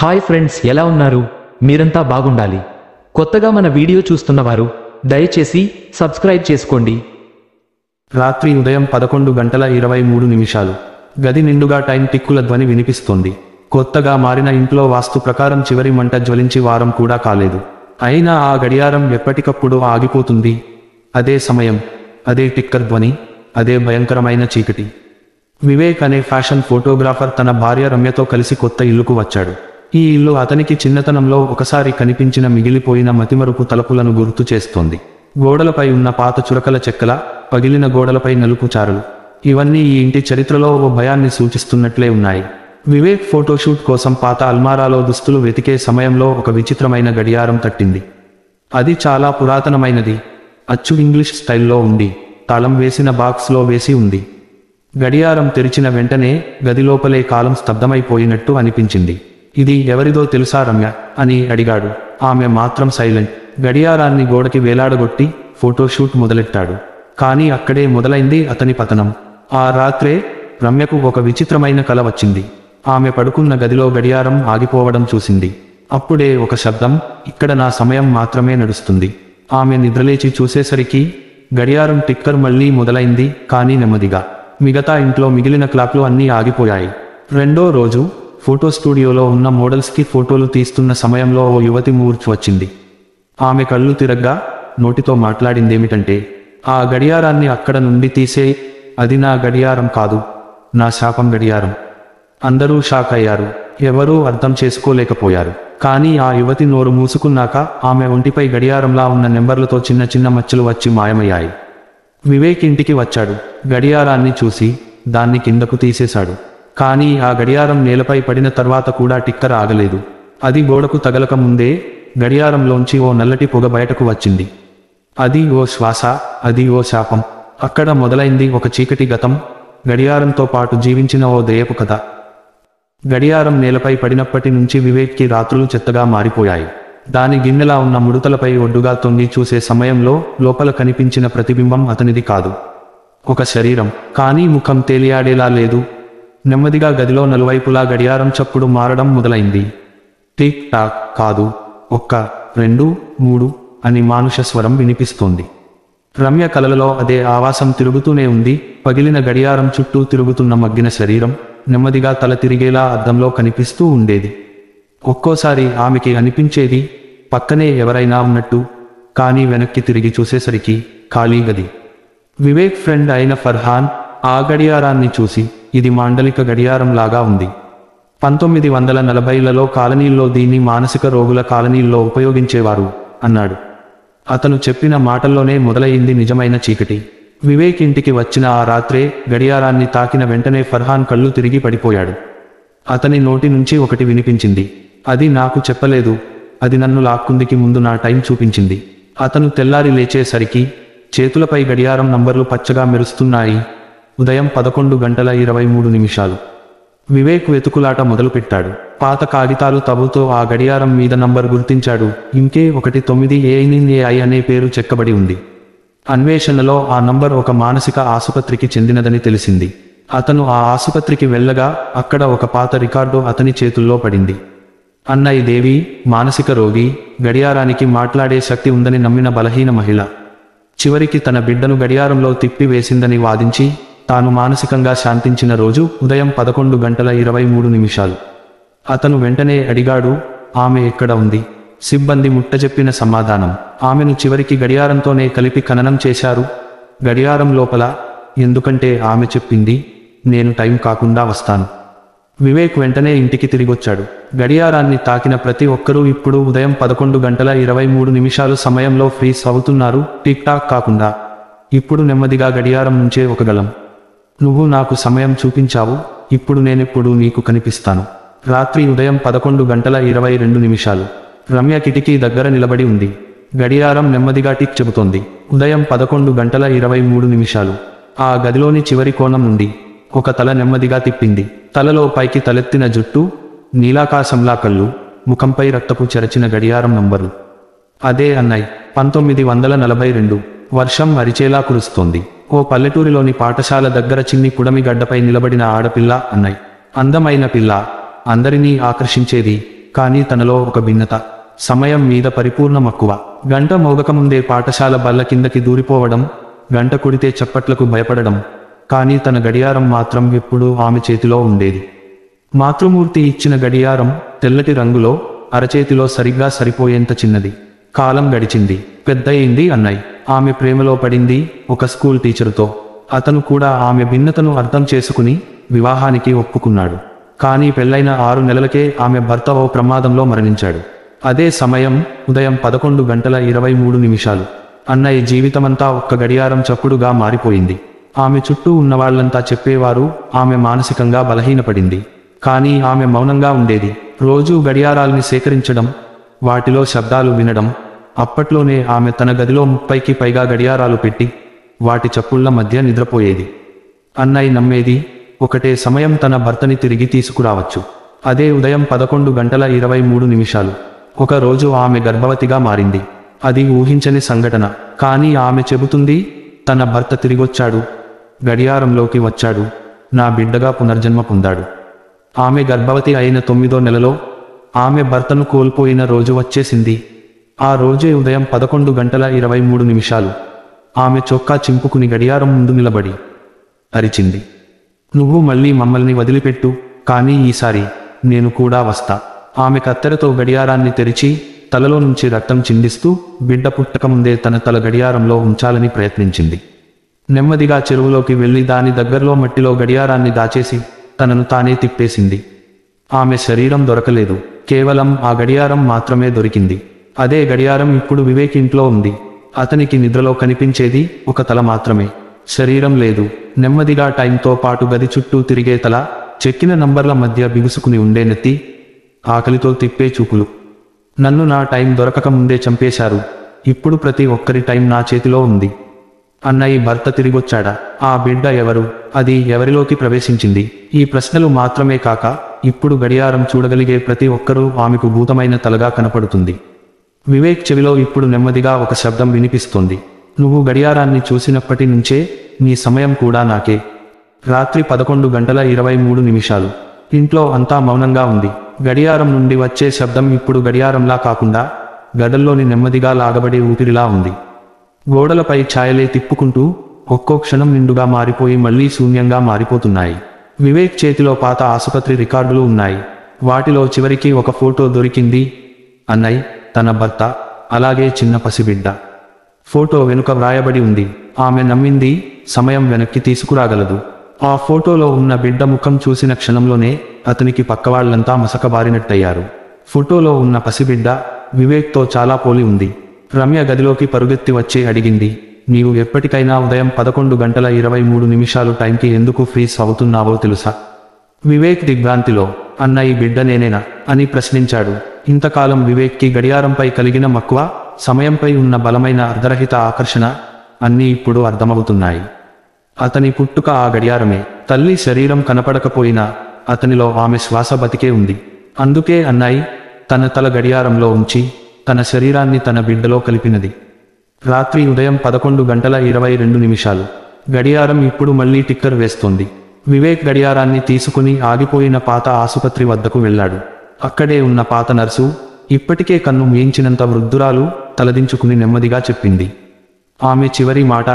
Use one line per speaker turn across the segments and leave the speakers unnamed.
Hi friends, ఎలా ఉన్నారు? మీరంతా బాగుండాలి. కొత్తగా మన వీడియో చూస్తున్నవారు దయచేసి సబ్స్క్రైబ్ చేసుకోండి.
రాత్రి ఉదయం 11:23 గది నిండుగా టైం టిక్కుల ధ్వని వినిపిస్తోంది. కొత్తగా మారిన ఇంట్లో వాస్తు ప్రకారం చివరి మంట జ్వలించి వారం కూడా కాలేదు. అయినా ఆ గడియారం ఎప్పటికప్పుడు ఆగిపోతుంది. అదే సమయం, అదే టిక్కర్ ధ్వని, అదే భయంకరమైన చీకటి. వివేక్ అనే ఫ్యాషన్ ఫోటోగ్రాఫర్ తన భార్య రమ్యతో కలిసి కొత్త ఇల్లుకు వచ్చాడు. ఈ ఇల్లు అతనికి చిన్నతనంలో ఒకసారి కనిపించిన మిగిలిపోయిన మతిమరుపు తలుపులను గుర్తు చేస్తోంది. గోడలపై ఉన్న పాత చురకల చెక్కల, పగిలిన గోడలపై నలుపు చారలు, ఇవన్నీ ఈ ఇంటి చరిత్రలో ఓ భయాన్ని సూచిస్తున్నట్లే ఉన్నాయి. వివేక్ ఫోటోషూట్ కోసం పాత అల్మారాలో దుస్తులు వెతికే సమయంలో ఒక విచిత్రమైన గడియారం తట్టింది. అది చాలా పురాతనమైనది. అచ్చు ఇంగ్లీష్ స్టైల్లో ఉంది. తాళం వేసిన బాక్స్లో వేసి ఉంది. గడియారం తెరిచిన వెంటనే గదిలోపలే కాలం స్తబ్దమైపోయినట్టు అనిపించింది. ఇది ఎవరిదో తెలుసా రమ్య అని అడిగాడు. ఆమె మాత్రం సైలెంట్. గడియారాన్ని గోడకి వేలాడగొట్టి ఫోటోషూట్ మొదలెట్టాడు. కానీ అక్కడే మొదలైంది అతని పతనం. ఆ రాత్రే రమ్యకు ఒక విచిత్రమైన కల వచ్చింది. ఆమె పడుకున్న గదిలో గడియారం ఆగిపోవడం చూసింది. అప్పుడే ఒక శబ్దం, ఇక్కడ నా సమయం మాత్రమే నడుస్తుంది. ఆమె నిద్రలేచి చూసేసరికి గడియారం టిక్కర్ మళ్లీ మొదలైంది, కానీ నెమ్మదిగా. మిగతా ఇంట్లో మిగిలిన క్లాక్లు అన్నీ ఆగిపోయాయి. రెండో రోజు ఫోటో స్టూడియోలో ఉన్న మోడల్స్కి ఫోటోలు తీస్తున్న సమయంలో ఓ యువతి మూర్ఛ వచ్చింది. ఆమె కళ్ళు తిరగ్గా నోటితో మాట్లాడిందేమిటంటే, ఆ గడియారాన్ని అక్కడ నుండి తీసేయ్, అది నా గడియారం కాదు, నా శాపం గడియారం. అందరూ షాక్ అయ్యారు. ఎవరూ అర్థం చేసుకోలేకపోయారు. కానీ ఆ యువతి నోరు మూసుకున్నాక ఆమె ఒంటిపై గడియారంలా ఉన్న నెంబర్లతో చిన్న చిన్న మచ్చలు వచ్చి మాయమయ్యాయి. వివేక్ ఇంటికి వచ్చాడు. గడియారాన్ని చూసి దాన్ని కిందకు తీసేశాడు. కానీ ఆ గడియారం నేలపై పడిన తర్వాత కూడా టిక్కర్ ఆగలేదు. అది గోడకు తగలక ముందే గడియారంలోంచి ఓ నల్లటి పొగ బయటకు వచ్చింది. అది ఓ శ్వాస, అది ఓ శాపం. అక్కడ మొదలైంది ఒక చీకటి గతం, గడియారంతో పాటు జీవించిన ఓ దయపు కథ. గడియారం నేలపై పడినప్పటి నుంచి వివేక్కి రాత్రులు చెత్తగా మారిపోయాయి. దాని గిన్నెలా ఉన్న ముడతలపై ఒడ్డుగా తొంగి చూసే సమయంలో లోపల కనిపించిన ప్రతిబింబం అతనిది కాదు. ఒక శరీరం. కానీ ముఖం తేలియాడేలా లేదు. నెమ్మదిగా గదిలో నలువైపులా గడియారం చప్పుడు మారడం మొదలైంది. టిక్ టాక్ కాదు, 1, 2, 3 అని మానుష స్వరం వినిపిస్తోంది. రమ్య కలలలో అదే ఆవాసం తిరుగుతూనే ఉంది. పగిలిన గడియారం చుట్టూ తిరుగుతున్న మగ్గిన శరీరం నెమ్మదిగా తల తిరిగేలా అద్దంలో కనిపిస్తూ ఉండేది. ఒక్కోసారి ఆమెకి అనిపించేది పక్కనే ఎవరైనా ఉన్నట్టు. కానీ వెనక్కి తిరిగి చూసేసరికి ఖాళీ గది. వివేక్ ఫ్రెండ్ అయిన ఫర్హాన్ ఆ గడియారాన్ని చూసి, ఇది మాండలిక గడియారం లాగా ఉంది. 1940లలో కాలనీల్లో దీన్ని మానసిక రోగుల కాలనీల్లో ఉపయోగించేవారు అన్నాడు. అతను చెప్పిన మాటల్లోనే మొదలయ్యింది నిజమైన చీకటి. వివేక్ ఇంటికి వచ్చిన ఆ రాత్రే గడియారాన్ని తాకిన వెంటనే ఫర్హాన్ కళ్ళు తిరిగి పడిపోయాడు. అతని నోటి నుంచి ఒకటి వినిపించింది. అది నాకు చెప్పలేదు, అది నన్ను లాక్కుందికి ముందు నా టైం చూపించింది. అతను తెల్లారి లేచేసరికి చేతులపై గడియారం నంబర్లు పచ్చగా మెరుస్తున్నాయి. ఉదయం 11:23. వివేక్ వెతుకులాట మొదలుపెట్టాడు. పాత కాగితాలు తవ్వుతో ఆ గడియారం మీద నంబర్ గుర్తించాడు. ఇంకే 19AI అనే పేరు చెక్కబడి ఉంది. అన్వేషణలో ఆ నంబర్ ఒక మానసిక ఆసుపత్రికి చెందినదని తెలిసింది. అతను ఆ ఆసుపత్రికి వెళ్ళగా అక్కడ ఒక పాత రికార్డు అతని చేతుల్లో పడింది. అన్నయ్య దేవి, మానసిక రోగి, గడియారానికి మాట్లాడే శక్తి ఉందని నమ్మిన బలహీన మహిళ. చివరికి తన బిడ్డను గడియారంలో తిప్పి వేసిందని వాదించి తాను మానసికంగా శాంతించిన రోజు ఉదయం 11:23. అతను వెంటనే అడిగాడు, ఆమె ఎక్కడ ఉంది? సిబ్బంది ముట్టజెప్పిన సమాధానం, ఆమెను చివరికి గడియారంతోనే కలిపి ఖననం చేశారు. గడియారం లోపల. ఎందుకంటే ఆమె చెప్పింది, నేను టైం కాకుండా వస్తాను. వివేక్ వెంటనే ఇంటికి తిరిగొచ్చాడు. గడియారాన్ని తాకిన ప్రతి ఒక్కరూ ఇప్పుడు ఉదయం 11:23 సమయంలో ఫ్రీజ్ అవుతున్నారు, టిక్ టాక్ కాకుండా. ఇప్పుడు నెమ్మదిగా గడియారం నుంచే ఒక గళం, నువ్వు నాకు సమయం చూపించావు, ఇప్పుడు నేనెప్పుడు నీకు కనిపిస్తాను. రాత్రి ఉదయం 11:22. రమ్య కిటికీ దగ్గర నిలబడి ఉంది. గడియారం నెమ్మదిగా టిక్ చెబుతోంది. ఉదయం 11:23. ఆ గదిలోని చివరి కోణం నుండి ఒక తల నెమ్మదిగా తిప్పింది. తలలో పైకి తలెత్తిన జుట్టు, నీలాకాశంలా కళ్ళు, ముఖంపై రక్తపు చెరచిన గడియారం నంబరు. అదే అన్నయ్. 1942. వర్షం అరిచేలా కురుస్తోంది. ఓ పల్లెటూరిలోని పాఠశాల దగ్గర చిన్ని పుడమి గడ్డపై నిలబడిన ఆడపిల్ల అన్నయ్. అందమైన పిల్ల, అందరినీ ఆకర్షించేది. కానీ తనలో ఒక భిన్నత, సమయం మీద పరిపూర్ణ మక్కువ. గంట మోగకముందే పాఠశాల బల్ల కిందకి దూరిపోవడం, గంట కొడితే చప్పట్లకు భయపడడం. కానీ తన గడియారం మాత్రం ఎప్పుడూ ఆమె చేతిలో ఉండేది. మాతృమూర్తి ఇచ్చిన గడియారం, తెల్లటి రంగులో, అరచేతిలో సరిగ్గా సరిపోయేంత చిన్నది. కాలం గడిచింది, పెద్దయింది అన్నయ్య. ఆమె ప్రేమలో పడింది ఒక స్కూల్ టీచరుతో. అతను కూడా ఆమె భిన్నతను అర్థం చేసుకుని వివాహానికి ఒప్పుకున్నాడు. కానీ పెళ్లైన 6 నెలలకే ఆమె భర్త ఓ ప్రమాదంలో మరణించాడు. అదే సమయం, ఉదయం 11:23. అన్నయ్య జీవితమంతా ఒక్క గడియారం చప్పుడుగా మారిపోయింది. ఆమె చుట్టూ ఉన్నవాళ్లంతా చెప్పేవారు ఆమె మానసికంగా బలహీనపడింది. కానీ ఆమె మౌనంగా ఉండేది. రోజూ గడియారాల్ని సేకరించడం, వాటిలో శబ్దాలు వినడం. అప్పట్లోనే ఆమె తన గదిలో 30కి పైగా గడియారాలు పెట్టి వాటి చప్పుళ్ల మధ్య నిద్రపోయేది. అన్నయ్య నమ్మేది, ఒకటే సమయం తన భర్తని తిరిగి తీసుకురావచ్చు. అదే ఉదయం 11:23. ఒక రోజు ఆమె గర్భవతిగా మారింది. అది ఊహించని సంఘటన. కానీ ఆమె చెబుతుంది, తన భర్త తిరిగొచ్చాడు, గడియారంలోకి వచ్చాడు, నా బిడ్డగా పునర్జన్మ పొందాడు. ఆమె గర్భవతి అయిన 9వ నెలలో ఆమె భర్తను కోల్పోయిన రోజు వచ్చేసింది. ఆ రోజే ఉదయం 11:23. ఆమె చొక్కా చింపుకుని గడియారం ముందు నిలబడి అరిచింది, నువ్వు మళ్ళీ మమ్మల్ని వదిలిపెట్టు, కానీ ఈసారి నేను కూడా వస్తా. ఆమె కత్తెరతో గడియారాన్ని తెరిచి తలలో నుంచి రక్తం చిందిస్తూ బిడ్డ పుట్టకముందే తన తల గడియారంలో ఉంచాలని ప్రయత్నించింది. నెమ్మదిగా చెరువులోకి వెళ్లి దాని దగ్గరలో మట్టిలో గడియారాన్ని దాచేసి తనను తానే తిప్పేసింది. ఆమె శరీరం దొరకలేదు, కేవలం ఆ గడియారం మాత్రమే దొరికింది. అదే గడియారం ఇప్పుడు వివేక్ ఇంట్లో ఉంది. అతనికి నిద్రలో కనిపించేది ఒక తల మాత్రమే, శరీరం లేదు. నెమ్మదిగా టైంతో పాటు గది చుట్టూ తిరిగే తల, చెక్కిన నంబర్ల మధ్య బిగుసుకుని ఉండే నెత్తి, ఆకలితో తిప్పే చూపులు. నన్ను నా టైం దొరకక ముందే చంపేశారు, ఇప్పుడు ప్రతి ఒక్కరి టైం నా చేతిలో ఉంది. అన్నయ్య భర్త తిరిగొచ్చాడా? ఆ బిడ్డ ఎవరు? అది ఎవరిలోకి ప్రవేశించింది? ఈ ప్రశ్నలు మాత్రమే కాక ఇప్పుడు గడియారం చూడగలిగే ప్రతి ఒక్కరూ ఆమెకు భూతమైన తలగా కనపడుతుంది. వివేక్ చెవిలో ఇప్పుడు నెమ్మదిగా ఒక శబ్దం వినిపిస్తోంది, నువ్వు గడియారాన్ని చూసినప్పటి నుంచే నీ సమయం కూడా నాకే. రాత్రి 11:23. ఇంట్లో అంతా మౌనంగా ఉంది. గడియారం నుండి వచ్చే శబ్దం ఇప్పుడు గడియారంలా కాకుండా గడల్లోని నెమ్మదిగా లాగబడే ఊపిరిలా ఉంది. గోడలపై ఛాయలే తిప్పుకుంటూ ఒక్కో క్షణం నిండుగా మారిపోయి మళ్లీ శూన్యంగా మారిపోతున్నాయి. వివేక్ చేతిలో పాత ఆసుపత్రి రికార్డులు ఉన్నాయి. వాటిలో చివరికి ఒక ఫోటో దొరికింది, అన్నయ్య, తన భర్త, అలాగే చిన్న పసిబిడ్డ. ఫోటో వెనుక వ్రాయబడి ఉంది, ఆమె నమ్మింది సమయం వెనక్కి తీసుకురాగలదు. ఆ ఫోటోలో ఉన్న బిడ్డ ముఖం చూసిన క్షణంలోనే అతనికి పక్కవాళ్లంతా మసకబారినట్టయ్యారు. ఫోటోలో ఉన్న పసిబిడ్డ వివేక్తో చాలా పోలి ఉంది. రమ్య గదిలోకి పరుగెత్తి వచ్చి అడిగింది, నీవు ఎప్పటికైనా ఉదయం 11:23 టైంకి ఎందుకు ఫ్రీజ్ అవుతున్నావో తెలుసా? వివేక్ దిగ్భ్రాంతిలో, అన్నయ్య బిడ్డ నేనేనా అని ప్రశ్నించాడు. ఇంతకాలం వివేక్కి గడియారంపై కలిగిన మక్కువ, సమయంపై ఉన్న బలమైన అర్ధరహిత ఆకర్షణ అన్నీ ఇప్పుడు అర్థమవుతున్నాయి. అతని పుట్టుక ఆ గడియారమే. తల్లి శరీరం కనపడకపోయినా అతనిలో ఆమె శ్వాస బతికే ఉంది. అందుకే అన్నయ్య తన తల గడియారంలో ఉంచి తన శరీరాన్ని తన బిడ్డలో కలిపినది. రాత్రి ఉదయం 11:22. గడియారం ఇప్పుడు మళ్లీ టిక్కర్ వేస్తోంది. వివేక్ గడియారాన్ని తీసుకుని ఆగిపోయిన పాత ఆసుపత్రి వద్దకు వెళ్ళాడు. అక్కడే ఉన్న పాత నర్సు, ఇప్పటికే కన్ను మూయించినంత వృద్ధురాలు, తలదించుకుని నెమ్మదిగా చెప్పింది. ఆమె చివరి మాట,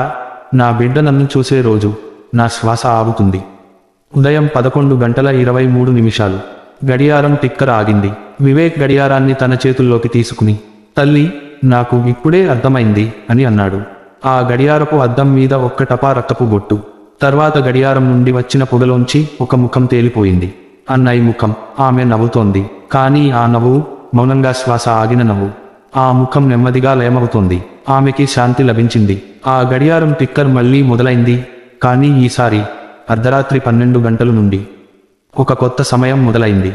నా బిడ్డ నన్ను చూసే రోజు నా శ్వాస ఆగుతుంది. ఉదయం 11:23. గడియారం టిక్కర్ ఆగింది. వివేక్ గడియారాన్ని తన చేతుల్లోకి తీసుకుని, తల్లి, నాకు ఇప్పుడే అర్థమైంది అని అన్నాడు. ఆ గడియారపు అద్దం మీద ఒక్క టపా రక్తపు బొట్టు. తర్వాత గడియారం నుండి వచ్చిన పొగలోంచి ఒక ముఖం తేలిపోయింది. అన్నయ్య ముఖం. ఆమె నవ్వుతోంది. కానీ ఆ నవ్వు మౌనంగా శ్వాస ఆగిన నవ్వు. ఆ ముఖం నెమ్మదిగా లయమవుతోంది. ఆమెకి శాంతి లభించింది. ఆ గడియారం టిక్కర్ మళ్లీ మొదలైంది. కానీ ఈసారి అర్ధరాత్రి 12 గంటల నుండి ఒక కొత్త సమయం మొదలైంది.